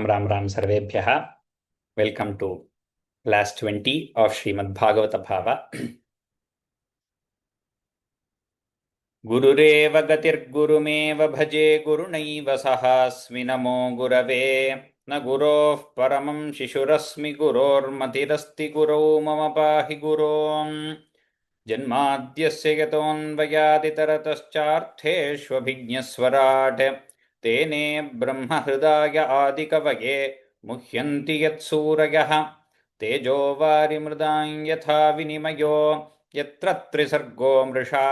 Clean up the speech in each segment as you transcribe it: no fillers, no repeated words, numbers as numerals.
Ram Sarvebhyaha. Welcome to class 20 of Srimad Bhagavata Bhava. Gurureva gatirgurumeva bhaje gurunaiva sahasmi namo gurave na guroh paramam shishurasmi guror matirasti gurau mama pahi gurom जन्माद्यस्य यतोऽन्वयादितरतश्चार्थेष्वभिज्ञस्वराट् तेने ब्रह्महृदाय आदिकवये मुह्यन्ति यत्सूरयः तेजो वारिमृदां यथा विनिमयो यत्र त्रिसर्गो मृषा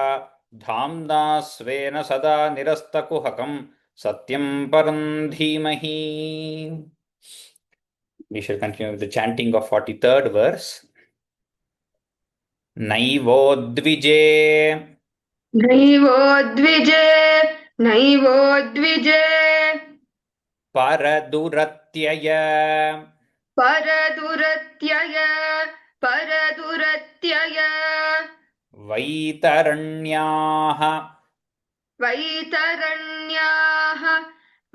धाम्ना स्वेन सदा निरस्तकुहकं सत्यं परं धीमहि. We shall continue with the chanting of 43rd verse. नैवो द्विजे नैवो द्विजे नैवो द्विजे परदुरत्यय परदुरत्यय परदुरत्यय वैतरण्याः वैतरण्याः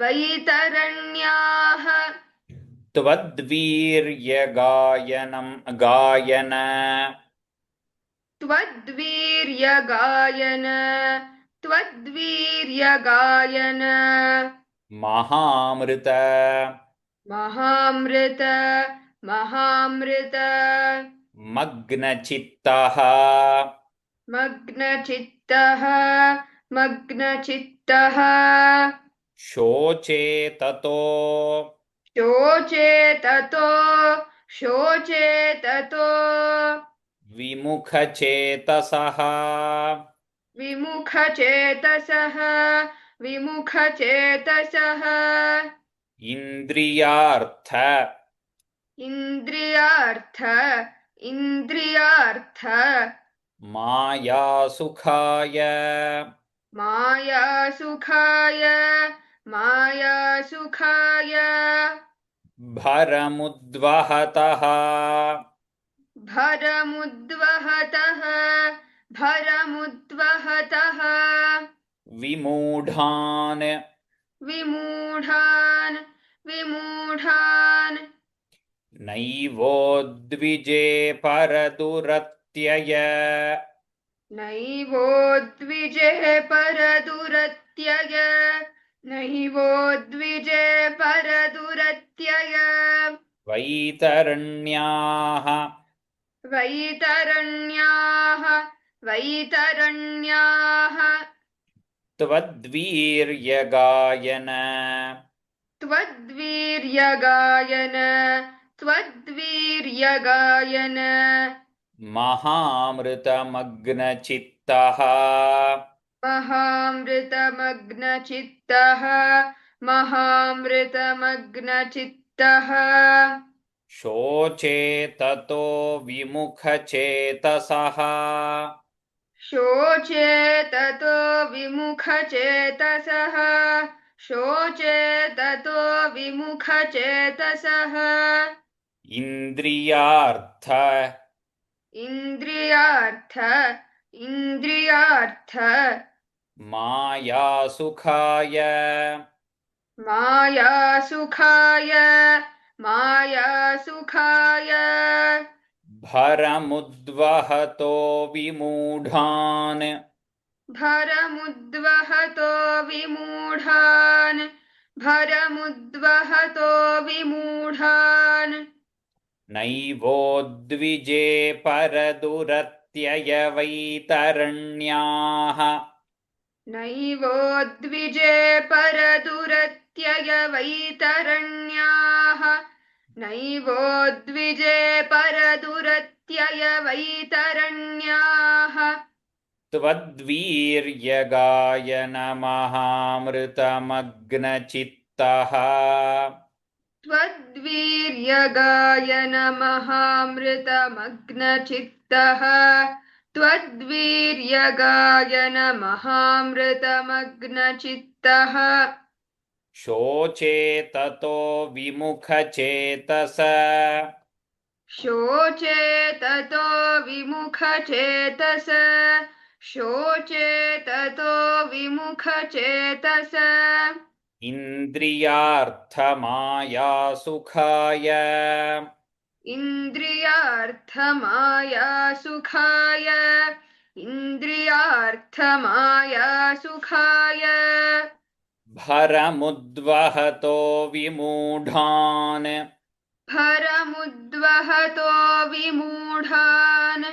वैतरण्याः त्वद्वीर्यगायनं गायन त्वद्वीर्यगायन त्वद्वीर्यगायन महामृत महामृत महामृत मग्नचित्तः मग्नचित्तः मग्नचित्तः शोचे ततो शोचे ततो शोचे ततो विमुखचेतसः विमुखचेतसः विमुखचेतसः इन्द्रियार्थ इन्द्रियार्थ इन्द्रियार्थ मायासुखाय मायासुखाय मायासुखाय भरमुद्वहतः भरमुद्वहतः भरमुद्वहतः विमूढान् विमूढान् विमूढान् नैवोद्विजे परदुरत्यय नैवोद्विजे परदुरत्यय नैवोद्विजे परदुरत्यय वैतरण्याः वैतरण्याः वैतरण्याः त्वद्वीर्यगायन त्वद्वीर्यगायन त्वद्वीर्यगायन महामृतमग्नचित्तः महामृतमग्नचित्तः महामृतमग्नचित्तः शोचे ततो विमुखचेतसः शोचे ततो विमुखचेतसः शोचे ततो विमुखचेतसः इन्द्रियार्थ इन्द्रियार्थ इन्द्रियार्थ मायासुखाय मायासुखाय मायासुखाय भरमुद्वहतो विमूढान् भरमुद्वहतो विमूढान् भरमुद्वहतो विमूढान् नैवोद्विजे परदुरत्यय वैतरण्याः नैवोद्विजे परदुरत्यय वैतरण्याः नैवोद्विजे परदुरत्यय वैतरण्याः त्वद्वीर्यगायन महामृतमग्नचित्तः त्वद्वीर्यगायन महामृतमग्नचित्तः त्वद्वीर्यगायन महामृतमग्नचित्तः शोचे ततो विमुखचेतस शोचे ततो विमुखचेतस शोचे ततो विमुखचेतस इन्द्रियार्थमायासुखाय इन्द्रियार्थमायासुखाय इन्द्रियार्थमायासुखाय भरमुद्वहतो विमूढान् भरमुद्वहतो विमूढान्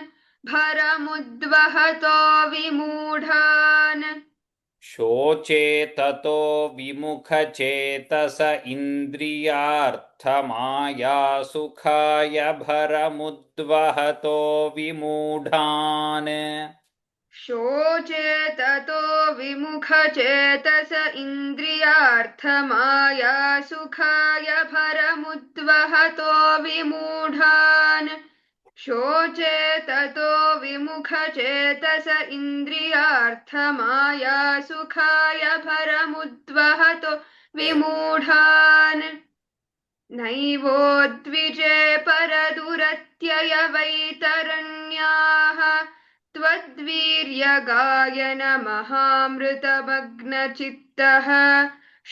भरमुद्वहतो विमूढान् शोचेततो विमुखचेतस इन्द्रियार्थमायासुखाय भरमुद्वहतो विमूढान् शोचेततो विमुखचेतस इन्द्रियार्थमायासुखाय भरमुद्वहतो विमूढान् शोचेततो विमुखचेतस इन्द्रियार्थमायासुखाय भरमुद्वहतो विमूढान् नैवोद्विजे परदुरत्ययवैतरण्याः त्वद्वीर्यगायन महामृतमग्नचित्तः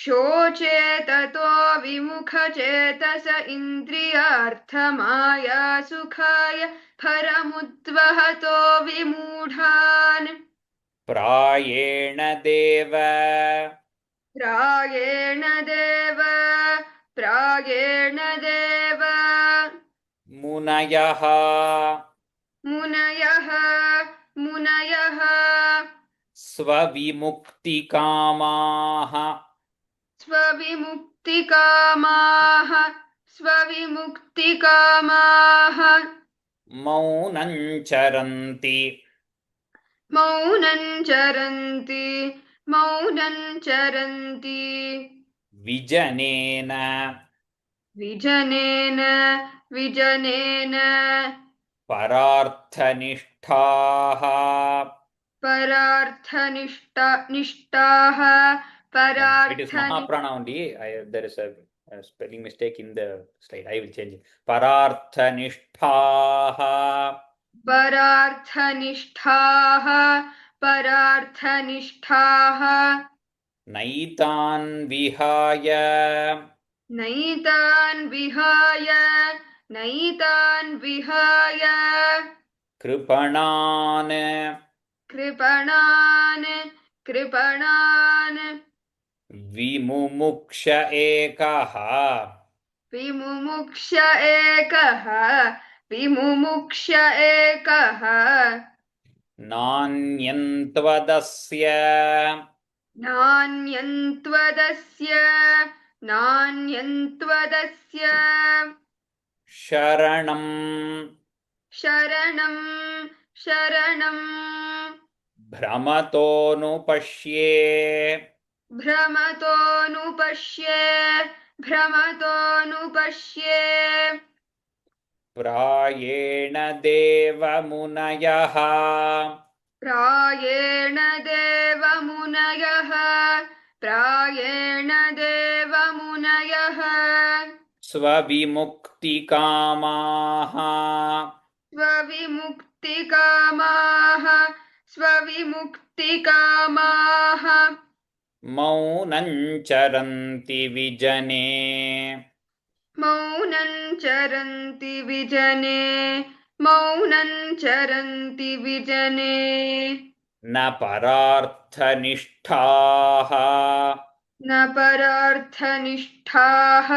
शोचेततो विमुखचेतस इन्द्रियार्थमायासुखाय भरमुद्वहतो विमूढान् प्रायेण देव प्रायेण देव प्रायेण देव मुनयः मुनयः मुनयः स्वविमुक्तिकामाः स्वविमुक्तिकामाः स्वविमुक्तिकामाः मौनं चरन्ति मौनं चरन्ति मौनं चरन्ति विजनेन विजनेन विजनेन परार्थनिष्ठाः निष्ठाः It is Mahaprana only. There is a spelling mistake in the slide. I will change it. Pararthanishthah परार्थनिष्ठाः परार्थनिष्ठाः नैतान् विहाय नैतान् विहाय नैतान् विहाय कृपणान् कृपणान् कृपणान् विमुमुक्ष एकः विमुमुक्ष एकः विमुमुक्ष एकः नान्यन्त्वदस्य नान्यन्त्वदस्य नान्यन्त्वदस्य शरणं शरणं शरणं भ्रमतोऽनुपश्ये भ्रमतोऽनुपश्ये भ्रमतोऽनुपश्ये प्रायेण देवमुनयः प्रायेण देवमुनयः प्रायेण देवमुनयः स्वविमुक्तिकामाः स्वविमुक्तिकामाः स्वविमुक्तिकामाः मौनं चरन्ति विजने मौनं चरन्ति विजने मौनं चरन्ति विजने न परार्थनिष्ठाः न परार्थनिष्ठाः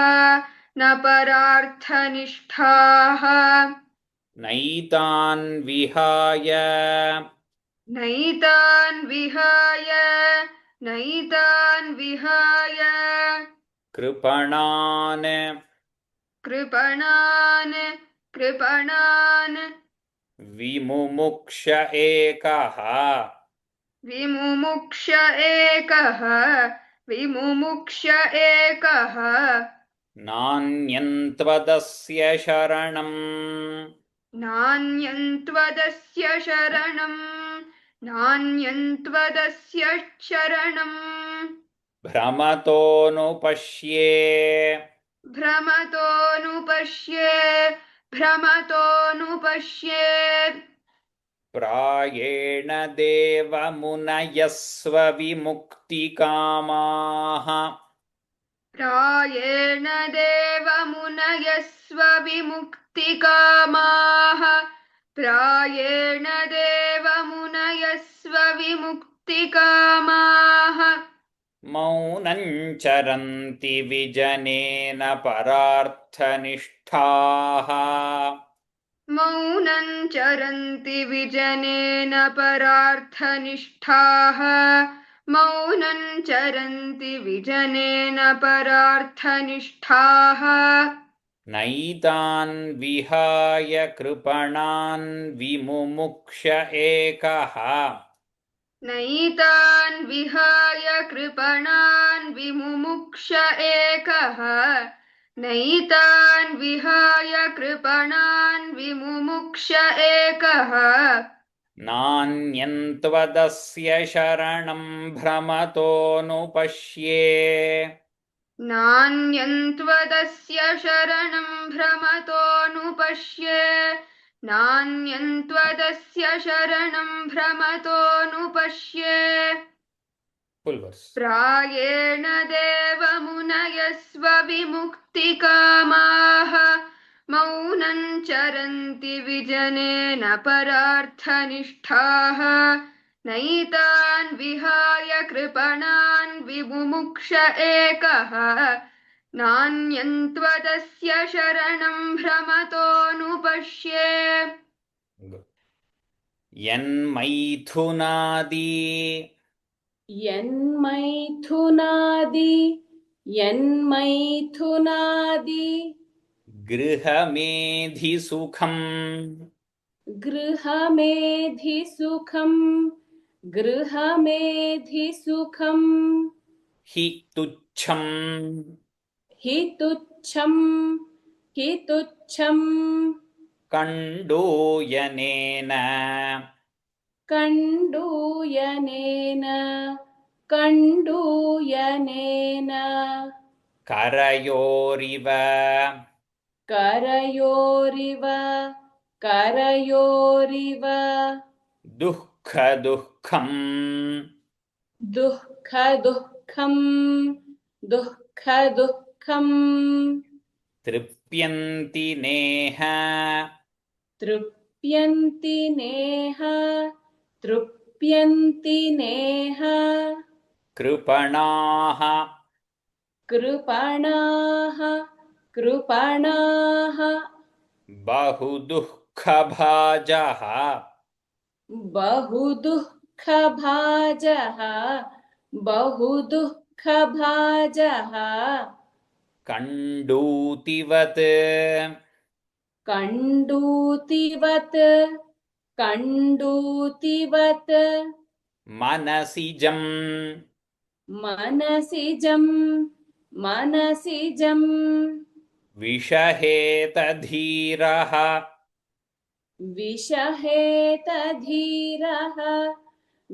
न परार्थनिष्ठाः नैतान् विहाय नैतान् विहाय नैतान् विहाय कृपणान् कृपणान् कृपणान् विमुमुक्ष एकः विमुमुक्ष एकः विमुमुक्ष एकः नान्यन्त्वदस्य शरणम् नान्यन्त्वदस्य शरणं नान्यन्त्वदस्य शरणं भ्रमतोऽनुपश्ये भ्रमतोऽनुपश्ये भ्रमतोऽनुपश्ये प्रायेण देवमुनयः स्वविमुक्तिकामाः प्रायेण देवमुनयः स्वविमुक्तिकामाः प्रायेण देवमुनयः स्वविमुक्तिकामाः मौनं चरन्ति विजनेन परार्थनिष्ठाः मौनं चरन्ति विजनेन परार्थनिष्ठाः मौनं चरन्ति विजनेन परार्थनिष्ठाः नैतान् विहाय कृपणान् विमुमुक्ष एकः नैतान् विहाय कृपणान् विमुमुक्ष एकः नैतान् विहाय कृपणान् विमुमुक्ष एकः नान्यन्त्वदस्य शरणं भ्रमतोऽनुपश्ये नान्यन्त्वदस्य शरणं भ्रमतोऽनुपश्ये नान्यन्त्वदस्य शरणं भ्रमतोऽनुपश्ये फुल् वर्स् प्रायेण देवमुनयः स्वविमुक्तिकामाः मौनं चरन्ति विजनेन परार्थनिष्ठाः नैतान् विहाय कृपणान् विमुमुक्ष एकः नान्यन्त्वदस्य शरणं भ्रमतोऽनुपश्ये यन्मैथुनादि यन्मैथुनादि गृहमेधिसुखम् गृहमेधिसुखम् हि तुच्छम् हि तुच्छम् कण्डोयनेन कण्डूयनेन करयोरिव करयोरिव दुःखदुःखम् दुःखदुःखम् तृप्यन्ति नेह तृप्यन्ति नेह कृपणाः कृपणाः बहुदुःखभाजः बहुदुःखभाजः कण्डूतिवत् कण्डूतिवत् मनसिजम् मनसिजम् विषहेतधीरः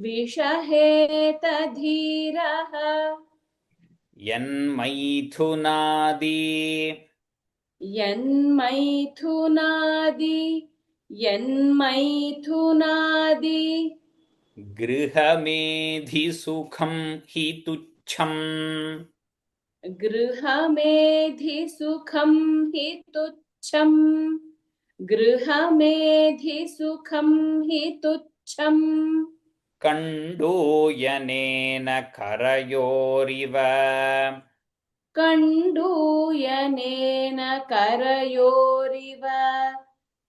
विषहेतधीरः यन्मैथुनादि यन्मैथुनादि गृहमेधिसुखं हि तुच्छम् गृहमेधिसुखम् हि तुच्छम् कण्डोयनेन करयोरिव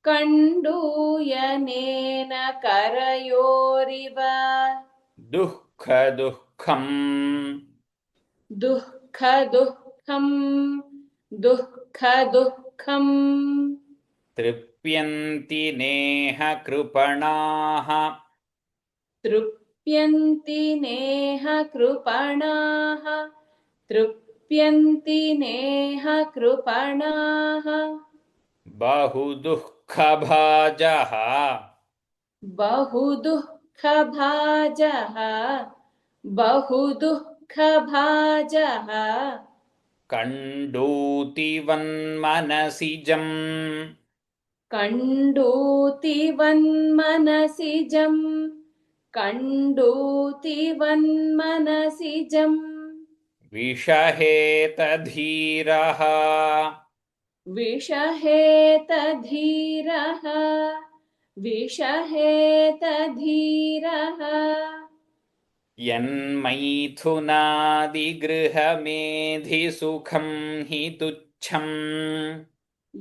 कण्डूयनेन करयोरिव दुःखदुःखम् दुःखदुःखम् तृप्यन्ति नेह कृपणाः तृप्यन्ति नेह कृपणाः बहुदुःखभाजः बहुदुःखभाजः कण्डूतिवन्मनसिजम् कण्डूतिवन्मनसिजम् विषहेतधीरः विषहेतधीरः विषहेतधीरः यन्मैथुनादिगृहमेधिसुखं हि तुच्छम्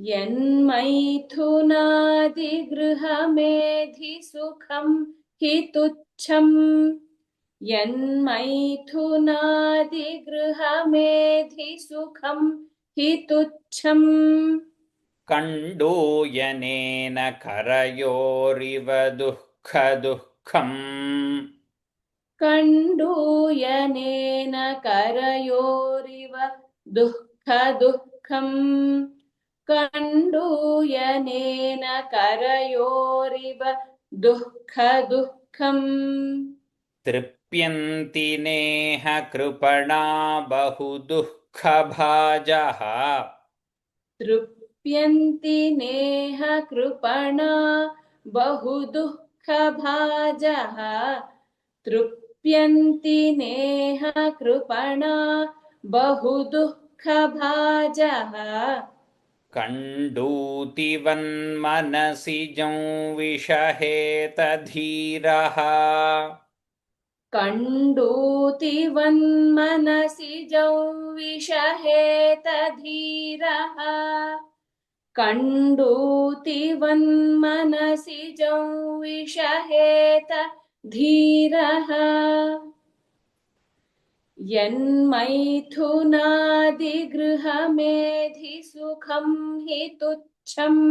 यन्मैथुनादिगृहमेधिसुखं हि तुच्छम् यन्मैथुनादिगृहमेधिसुखं हि तुच्छम् कण्डूयनेन करयोरिव दुःखदुःखम् कण्डूयनेन करयोरिव दुःखदुःखम् कण्डूयनेन करयोरिव दुःखदुःखम् तृप्यन्ति नेह कृपणा बहुदुःखभाजः तृप्यन्ति नेह कृपणा बहुदुःखभाजः तृप्यन्ति नेह कृपणा बहुदुःखभाजः कण्डूतिवन्मनसि जं विषहेतधीरः कण्डूतिवन्मनसि जौ विषहेतधीरः कण्डूतिवन्मनसि जौ विषहेतधीरः यन्मैथुनादिगृहमेधिसुखं हि तुच्छम्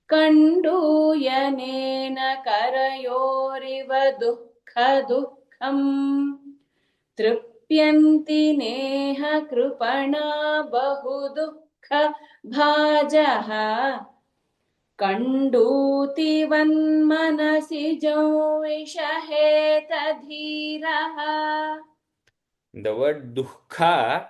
कण्डूयनेन करयोरिव दुःखदुःखम् तृप्यन्ति नेह कृपणा बहुदुःखभाजः कण्डूतिवन्मनसि जौ विषहेतधीरः The word dukkha,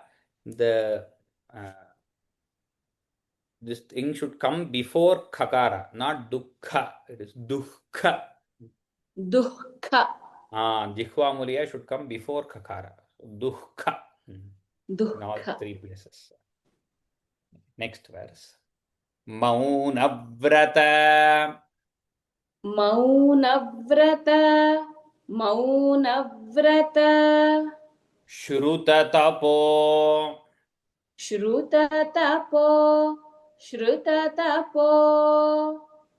this thing should come before kakara, not dukkha. It is dukkha. दुःख Jihva muliya should come before kakara. Dukkha. In all दुःख three places. Next verse. Maunavrata. मौनव्रत मौनव्रत Shrutatapo. श्रुततपो श्रुततपो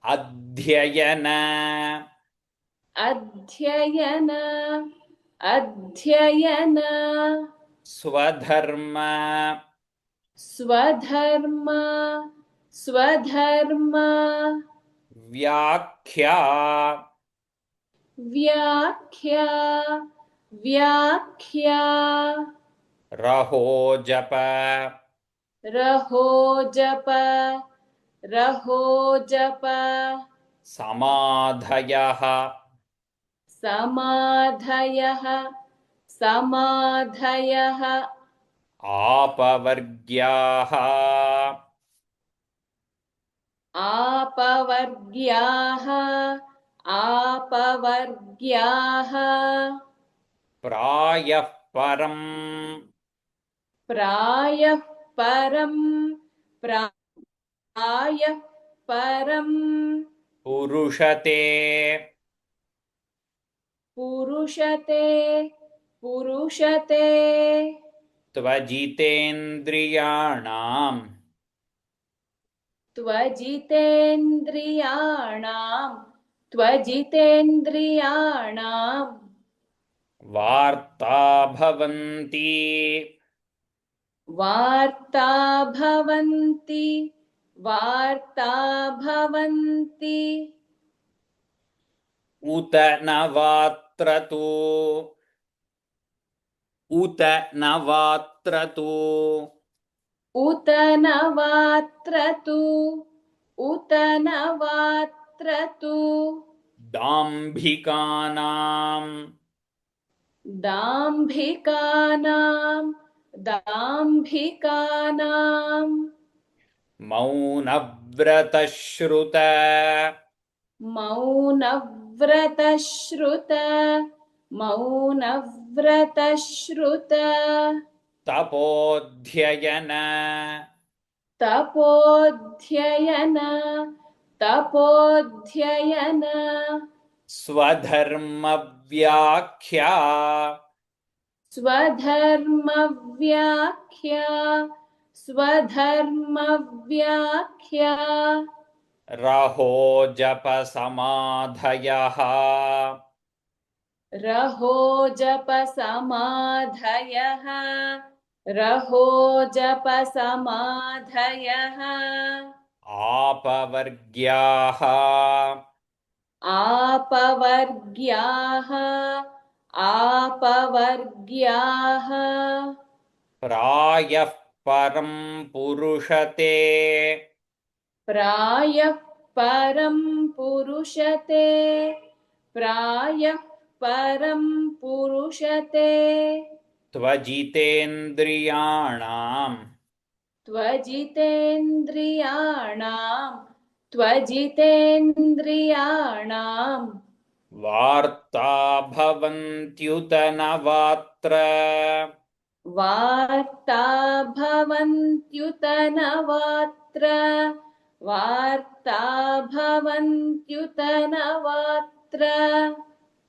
Adhyayana. अध्ययन अध्ययन Swadharma. स्वधर्म स्वधर्म Vyakhya. व्याख्या व्याख्या Raho japa. रहो जप रहो जप Samadhayah. समाधयः समाधयः Apavargyaः. आपवर्ग्याः आपवर्ग्याः Prayah param. प्रायः परं प्रायः परं Purushate. पुरुषते पुरुषते Tvajitendriyanam. त्वजितेन्द्रियाणां त्वजितेन्द्रियाणां Varta bhavanti. वार्ता भवन्ति वार्ता भवन्ति Uta navatratu. Uta navatratu. उत नवात्रतु उत नवात्रतु Dambhikanam. दाम्भिकानां दाम्भिकानां Maunavratashruta. मौनव्रतश्रुत मौनव्रतश्रुत तपोध्ययन तपोध्ययन तपोध्ययन स्वधर्मव्याख्या स्वधर्मव्याख्या स्वधर्मव्याख्या रहो जपसमाधयः रहो जपसमाधयः रहो जपसमाधयः आपवर्ग्याः आपवर्ग्याः आपवर्ग्याः प्रायः परं पुरुषते प्रायः परं पुरुषते प्रायः परं पुरुषते त्वजितेन्द्रियाणां त्वजितेन्द्रियाणां वार्ता भवन्त्युत न वात्र वार्ता भवन्त्युत न वात्र वार्ता भवन्त्युत न वात्र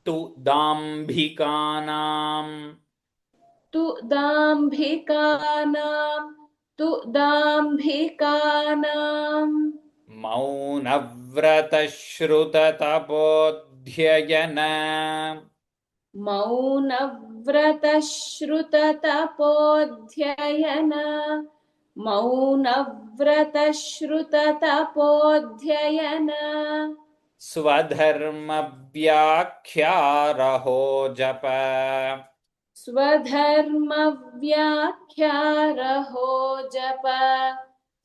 तु दाम्भिकानां तु दाम्भिकानां तु दाम्भिकानां मौनव्रतश्रुततपोध्ययन मौनव्रतश्रुततपोध्ययन मौनव्रतश्रुततपोध्ययन स्वधर्मव्याख्यारहो जप स्वधर्मव्याख्यारहो जप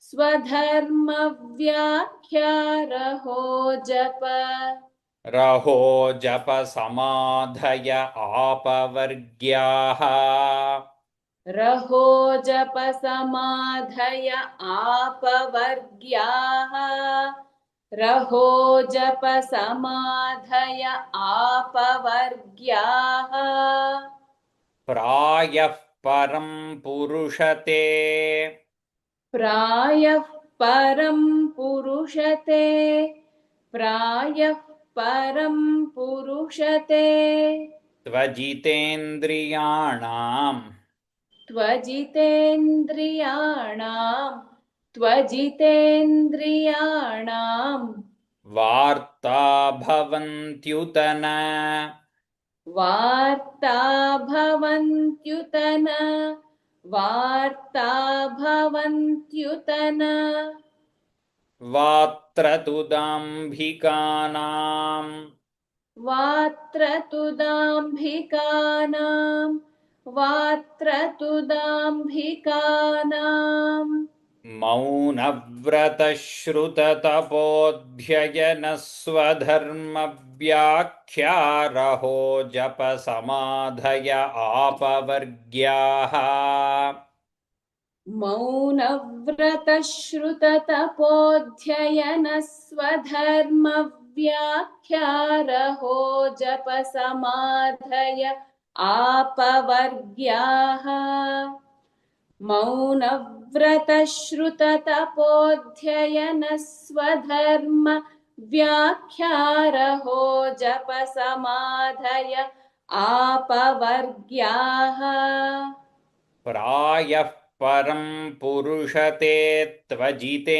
स्वधर्मव्याख्यारहो जप रहो जप समाधय आपवर्ग्याः रहो जप समाधय आपवर्ग्याः रहो जप समाधय आपवर्ग्याः प्रायः परं पुरुषते प्रायः परं पुरुषते प्रायः परं पुरुषते त्वजितेन्द्रियाणां त्वजितेन्द्रियाणां वार्ता भवन्त्युत न वार्ता भवन्त्युत न वार्ता भवन्त्युत न वात्र तु दाम्भिकानां वात्र तु दाम्भिकानां वात्र तु दाम्भिकानां मौनव्रतश्रुततपोध्ययनस्वधर्मव्याख्यारहो जप समाधय आपवर्ग्याः मौनव्रतश्रुततपोध्ययन स्वधर्मव्याख्यारहो जप समाधय आपवर्ग्याः मौनव्रतश्रुततपोध्ययन स्वधर्मव्याख्यारहो जप समाधय आपवर्ग्याः प्रायः परं पुरुषते त्वजितेन्द्रियाणां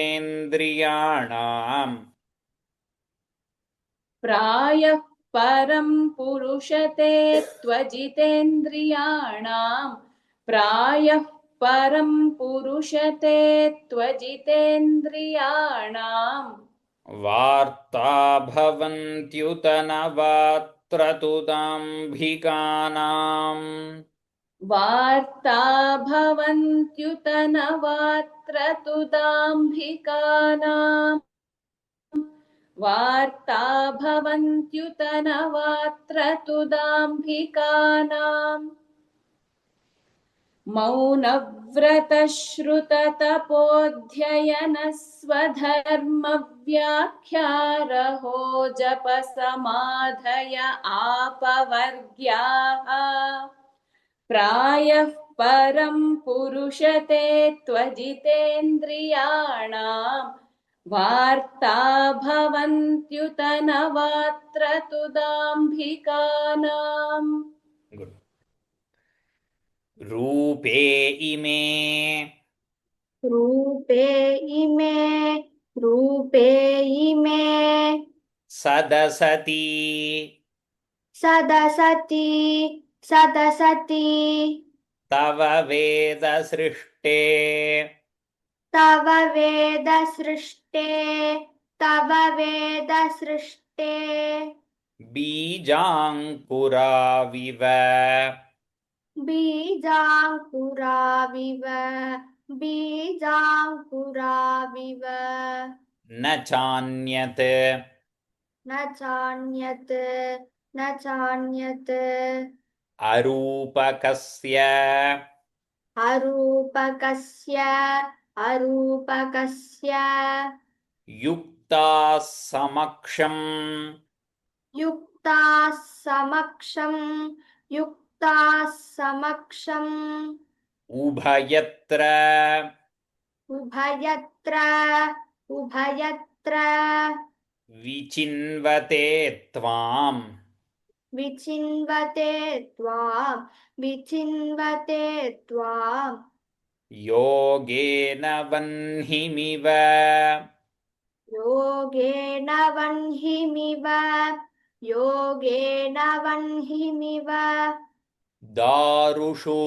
प्रायः परं पुरुषते त्वजितेन्द्रियाणां प्रायः परं पुरुषते त्वजितेन्द्रियाणां वार्ता भवन्त्युत न वात्र तु दाम्भिकानां वार्ता भवन्त्युत न वात्र तु दाम्भिकानां वार्ता भवन्त्युत न वात्र तु दाम्भिकानां मौनव्रतश्रुततपोध्ययन स्वधर्मव्याख्यारहो जप समाधय आपवर्ग्याः प्रायः परं पुरुषते त्वजितेन्द्रियाणां वार्ता भवन्त्युत नवात्र तुदाम्भिकानाम् Good. रूपे इमे रूपे इमे सदसति सदसति तव वेद सृष्टे तव वेद सृष्टे बीजाङ्कुराविव बीजाङ्कुराविव न चान्यत् न चान्यत् अरूपकस्य अरूपकस्य युक्ताः समक्षम् युक्ताः समक्षम् उभयत्र उभयत्र विचिन्वते त्वाम् विचिन्वते त्वाम् योगेन वह्निमिव योगेन वह्निमिव दारुषु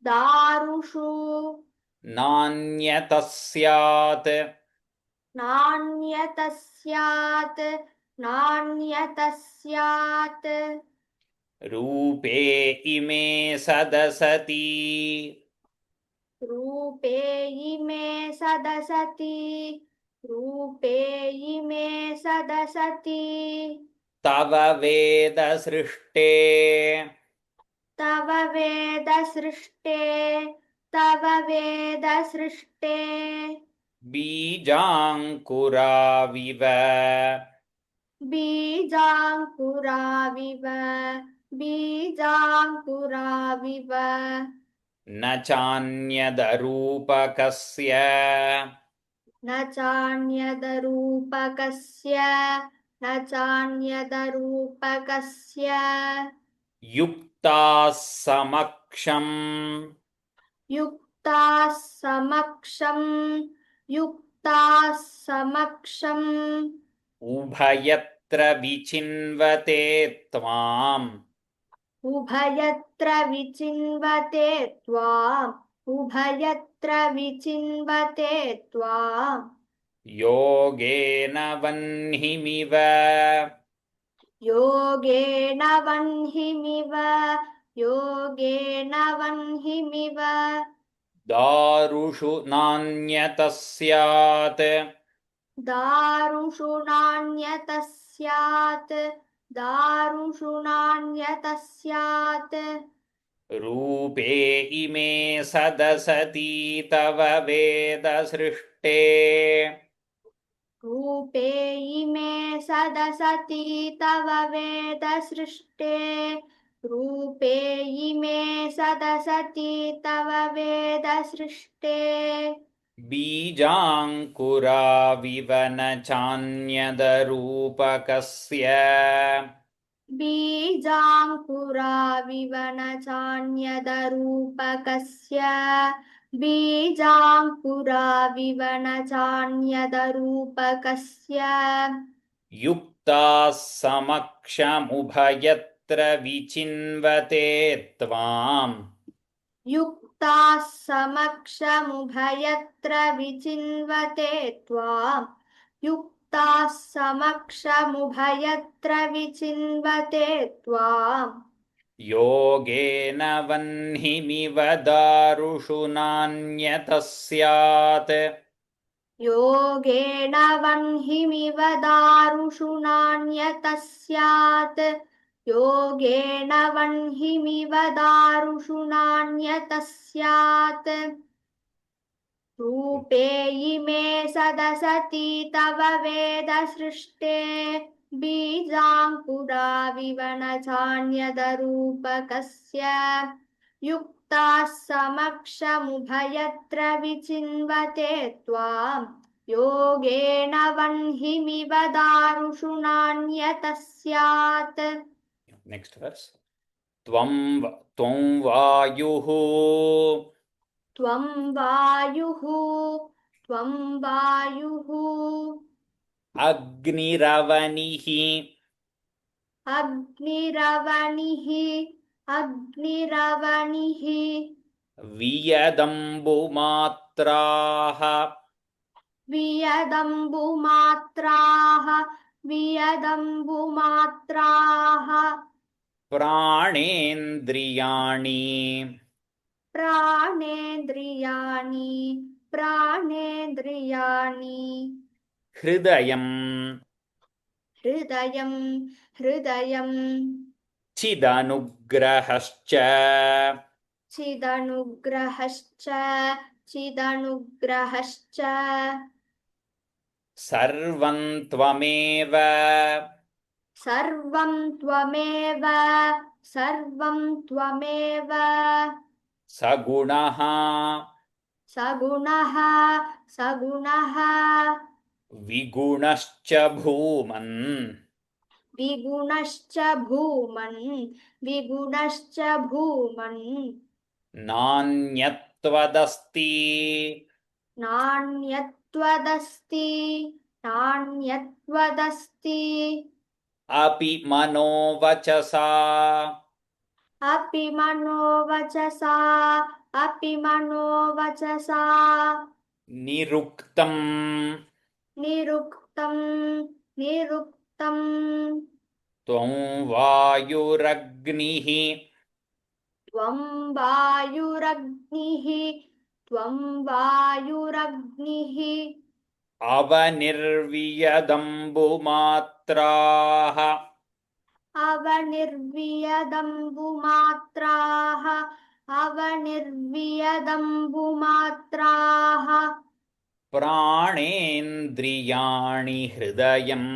दारुषु नान्यतः स्यात् नान्यतः स्यात् रूपे इमे सदसति रूपे इमे सदसति तव वेद सृष्टे तव वेद सृष्टे बीजाङ्कुराविव बीजाङ्कुराविव न चान्यदरूपकस्य न चान्यदरूपकस्य युक्ताः समक्षम् युक्ताः समक्षम् उभयत्र विचिन्वते त्वाम् उभयत्र विचिन्वते त्वाम् योगेन वह्निमिव योगेन वह्निमिव दारुषु नान्यतः स्यात् दारुषु नान्यतः स्यात् रूपे इमे सदसति तव वेद सृष्टे रूपे इमे सदसति तव वेद सृष्टे बीजाङ्कुराविव न चान्यदरूपकस्य बीजाङ्कुराविव न चान्यदरूपकस्य युक्ताः समक्षमुभयत्र विचिन्वते त्वाम् युक्ताः समक्षमुभयत्र विचिन्वते त्वाम् योगेन वह्निमिव दारुषु नान्यतः स्यात् योगेन वह्निमिव दारुषु नान्यतः स्यात् रूपे इमे सदसति तव वेद सृष्टे बीजाङ्कुराविव न चान्यदरूपकस्य युक्ताः समक्षमुभयत्र विचिन्वते त्वाम् योगेन वह्निमिव दारुषु नान्यतः स्यात् Next verse. Tvam vayuh त्वं वायुः Agniravaniः अग्निरवनिः Viyadambumatraः वियदम्बुमात्राः Pranendriyani प्राणेन्द्रियाणि Hridayam हृदयं Chidanugrahascha चिदनुग्रहश्च Sarvam सर्वं त्वमेव Sagunah सगुणः Vigunascha bhuman विगुणश्च भूमन् Nanyattvadasti नान्यत्वदस्ति Api manovachasa अपि मनोवचसा Niruktam निरुक्तं Tvam vayuragniः त्वं वायुरग्निः Avanirviyadambumatraः अवनिर्वियदम्बुमात्राः Pranendriyani hridayam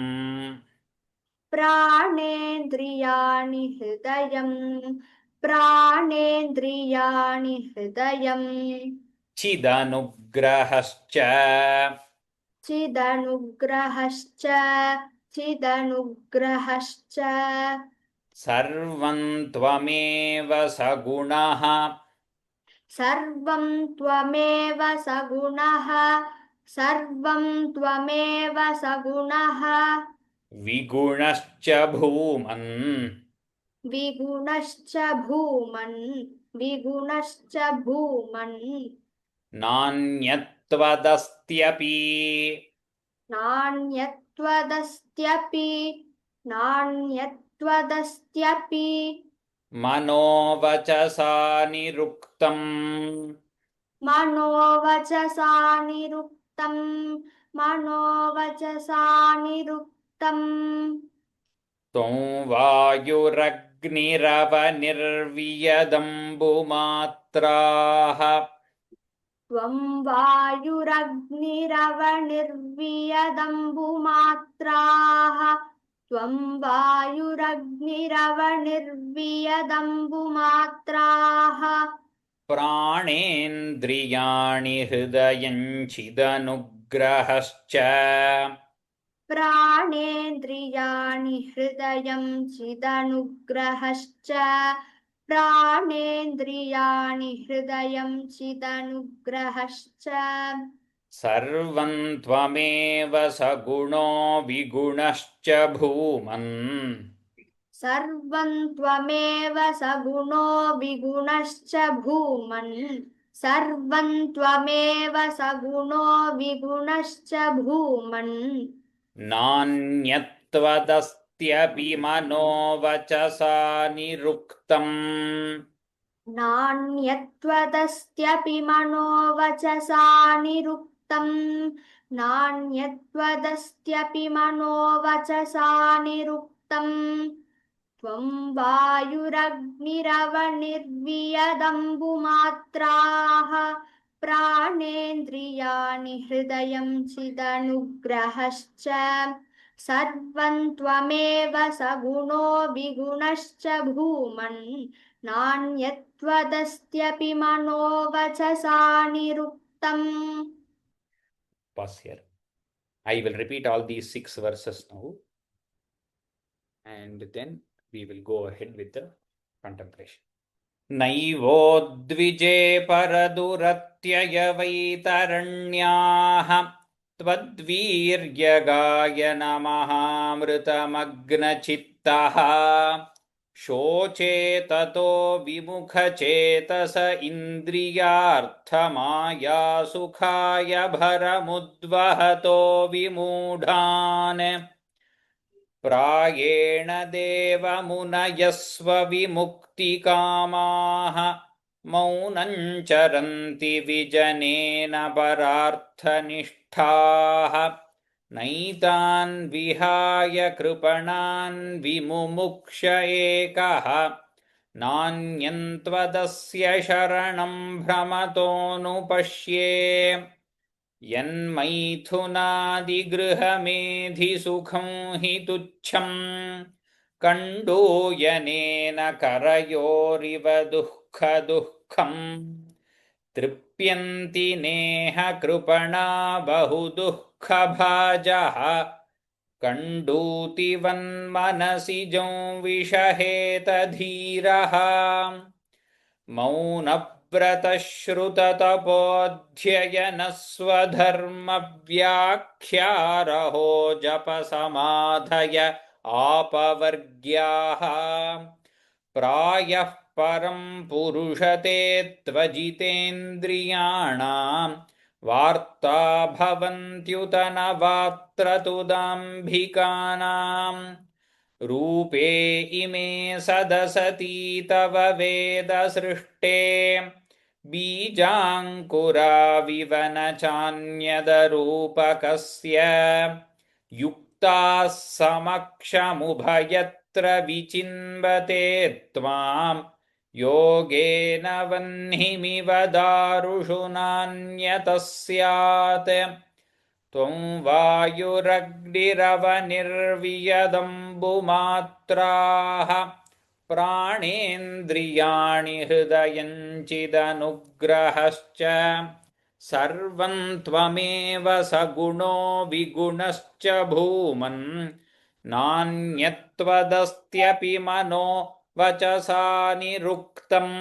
प्राणेन्द्रियाणि हृदयं Chidanugrahascha चिदनुग्रहश्च Sarvam tvameva sagunah सर्वं त्वमेव सगुणः Vigunascha bhuman विगुणश्च भूमन् Nanyattvadastyapi नान्यत्वदस्त्यपि Manovachasa niruktam मनोवचसा निरुक्तम् Tvam vayuragniravaniर्viyadambumatraः त्वं वायुरग्निरवनिर्वियदम्बुमात्राः Pranendriyani hridayam chidanugrahascha प्राणेन्द्रियाणि हृदयं चिदनुग्रहश्च Sarvam tvameva saguno vigunaschа bhuman सर्वं त्वमेव सगुणो विगुणश्च भूमन् Nanyattvadastyapi manovachasa niruktam नान्यत्वदस्त्यपि मनोवचसा निरुक्तम् त्वं वायुरग्निरवनिर्वियदम्बुमात्राः प्राणेन्द्रियाणि हृदयं चिदनुग्रहश्च सर्वं त्वमेव सगुणो विगुणश्च भूमन् नान्यत्वदस्त्यपि मनोवचसा निरुक्तम्. Pause here. I will repeat all these 6 verses now, and then we will go ahead with the contemplation. नैवोद्विजे परदुरत्ययवैतरण्याः त्वद्वीर्यगायनमहामृतमग्नचित्तः शोचे ततो विमुखचेतस इन्द्रियार्थमायासुखाय भरमुद्वहतो विमूढान् प्रायेण देवमुनयस्व विमुक्तिकामाः मौनं चरन्ति विजनेन परार्थनिष्ठाः नैतान् विहाय कृपणान् विमुमुक्ष एकः नान्यन्त्वदस्य शरणं भ्रमतोऽनुपश्ये यन्मैथुनादिगृहमेधिसुखं हि तुच्छं कण्डूयनेन करयोरिव दुःखदुःखम् तृप्यन्ति नेह कृपणा बहुदुःखभाजः कण्डूतिवन्मनसि जं विषहेतधीरः मौनव्रतश्रुततपोऽध्ययनस्वधर्मव्याख्यारहो जपसमाधय आपवर्ग्याः प्रायः परं पुरुषते त्वजितेन्द्रियाणां वार्ता भवन्त्युत न वात्र तु दाम्भिकानां रूपे इमे सदसती तव वेदसृष्टे बीजाङ्कुराविव न चान्यदरूपकस्य युक्ताः समक्षमुभयत्र विचिन्वते त्वां योगेन वह्निमिव दारुषु नान्यतः स्यात् त्वं वायुरग्निरवनिर्वियदम्बुमात्राः प्राणेन्द्रियाणि हृदयञ्चिदनुग्रहश्च सर्वं त्वमेव सगुणो विगुणश्च भूमन् नान्यत्वदस्त्यपि मनो वचसा निरुक्तम्.